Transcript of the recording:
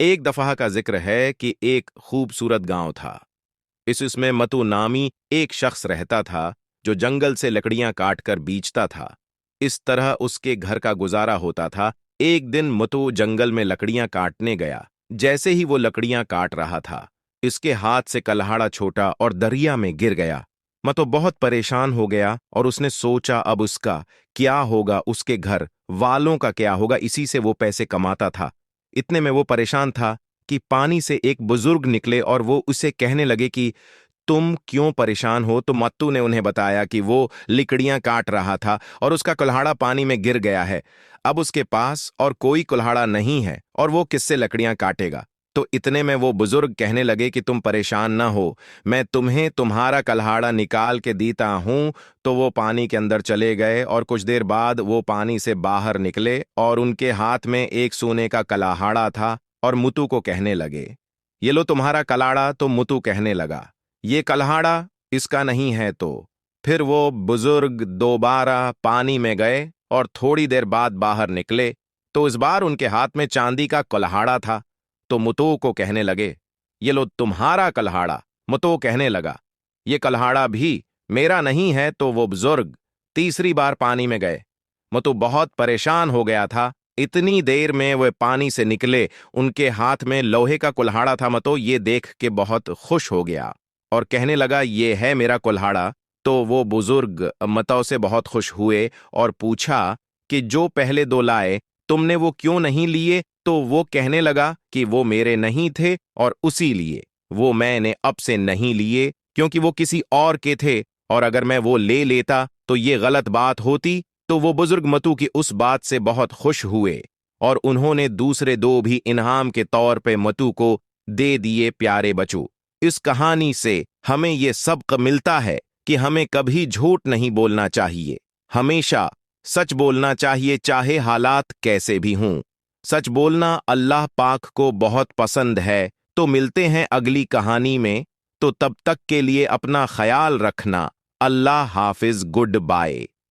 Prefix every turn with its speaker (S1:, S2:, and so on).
S1: एक दफा का जिक्र है कि एक खूबसूरत गांव था। इसमें मतू नामी एक शख्स रहता था जो जंगल से लकड़ियां काटकर बेचता था। इस तरह उसके घर का गुजारा होता था। एक दिन मतू जंगल में लकड़ियां काटने गया। जैसे ही वो लकड़ियां काट रहा था, इसके हाथ से कल्हाड़ा छोटा और दरिया में गिर गया। मतू बहुत परेशान हो गया और उसने सोचा अब उसका क्या होगा, उसके घर वालों का क्या होगा। इसी से वो पैसे कमाता था। इतने में वो परेशान था कि पानी से एक बुजुर्ग निकले और वो उसे कहने लगे कि तुम क्यों परेशान हो। तो मत्तू ने उन्हें बताया कि वो लकड़ियां काट रहा था और उसका कुल्हाड़ा पानी में गिर गया है। अब उसके पास और कोई कुल्हाड़ा नहीं है और वो किससे लकड़ियां काटेगा। तो इतने में वो बुजुर्ग कहने लगे कि तुम परेशान ना हो, मैं तुम्हें तुम्हारा कुल्हाड़ा निकाल के देता हूं। तो वो पानी के अंदर चले गए और कुछ देर बाद वो पानी से बाहर निकले और उनके हाथ में एक सोने का कुल्हाड़ा था और मुतु को कहने लगे, ये लो तुम्हारा कुल्हाड़ा। तो मुतु कहने लगा, ये कुल्हाड़ा इसका नहीं है। तो फिर वो बुजुर्ग दोबारा पानी में गए और थोड़ी देर बाद बाहर निकले। तो इस बार उनके हाथ में चांदी का कुल्हाड़ा था। तो मुतो को कहने लगे, ये लो तुम्हारा कुल्हाड़ा। मुतो कहने लगा, ये कुल्हाड़ा भी मेरा नहीं है। तो वो बुजुर्ग तीसरी बार पानी में गए। मुतो बहुत परेशान हो गया था। इतनी देर में वे पानी से निकले, उनके हाथ में लोहे का कुल्हाड़ा था। मुतो ये देख के बहुत खुश हो गया और कहने लगा, ये है मेरा कुल्हाड़ा। तो वो बुजुर्ग मतौ से बहुत खुश हुए और पूछा कि जो पहले दो लाए तुमने वो क्यों नहीं लिए। तो वो कहने लगा कि वो मेरे नहीं थे और उसी लिए वो मैंने अब से नहीं लिए, क्योंकि वो किसी और के थे और अगर मैं वो ले लेता तो ये गलत बात होती। तो वो बुजुर्ग मतू की उस बात से बहुत खुश हुए और उन्होंने दूसरे दो भी इनाम के तौर पे मतू को दे दिए। प्यारे बच्चों, इस कहानी से हमें यह सबक मिलता है कि हमें कभी झूठ नहीं बोलना चाहिए, हमेशा सच बोलना चाहिए, चाहे हालात कैसे भी हों। सच बोलना अल्लाह पाक को बहुत पसंद है। तो मिलते हैं अगली कहानी में। तो तब तक के लिए अपना ख्याल रखना। अल्लाह हाफिज, गुड बाय।